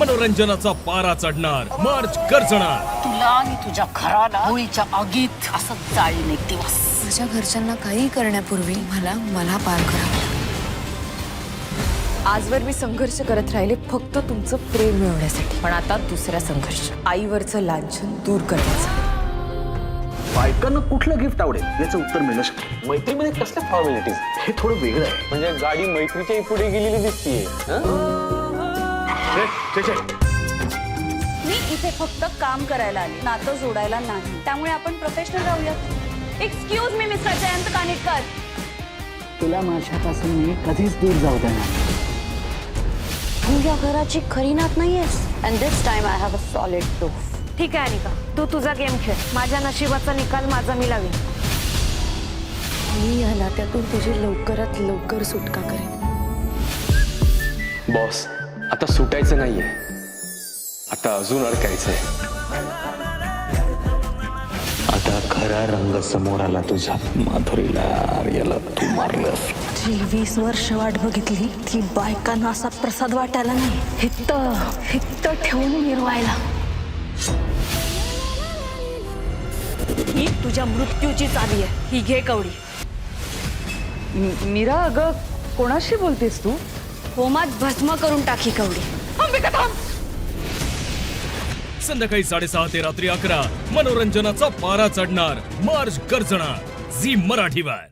मनोरंजनाचा पारा चढणार, मार्च गर्जणार. तुला आणि तुझ्या घराला होळीच्या आगीत असं जाळीन एक दिवस. माझ्या घरच्यांना काही करण्यापूर्वी मला पार करा. आजवर मी संघर्ष करत राहिले फक्त तुमचं प्रेम मिळवण्यासाठी, पण आता दुसरा संघर्ष, आईवरचं लांछन दूर करण्याचा. बायकांना कुठलं गिफ्ट आवडेल याचं उत्तर मिळू शकतं. मैत्रीमध्ये कसल्या फॉर्मॅलिटीज? हे थोडं वेगळं आहे. म्हणजे गाडी मैत्रीच्याही पुढे गेलेली दिसतीये. मी इथे फक्त काम करायला आले, नातं जोडायला नाही. त्यामुळे आपण प्रोफेशनल राहूयात. Excuse me mister Jayant Kanitkar. तुला माझ्यापासून मी कधीच दूर जाऊ देणार. तू या घराची खरी नात नाहीयेस. And this time I have a solid proof. ठीक आहे अनिका, तू तुझा गेम खेळ. माझ्या नशिबाचा निकाल माझा मी लावेन. मी या नात्यातून तुझी लवकरात लवकर सुटका करेन. बॉस, आता सुटायचं नाहीये, आता अजून अडकायचंय. आता खरा रंग समोर आला तुझ्या. माधुरीला आर्याला तू मारलंस. जी 20 वर्ष वाट बघितली ती बायकांना असा प्रसाद वाटायला नाही, हित्त ठेवून मिरवायला. ही तुझ्या मृत्यूची चावी आहे. ही घे कवडी. मीरा, अगं कोणाशी बोलतेस तू? होमात भस्म करून टाकी कवडी. संध्याकाळी 6:30 ते रात्री 11 मनोरंजनाचा पारा चढणार, मार्च गर्जणार. झी मराठीवर.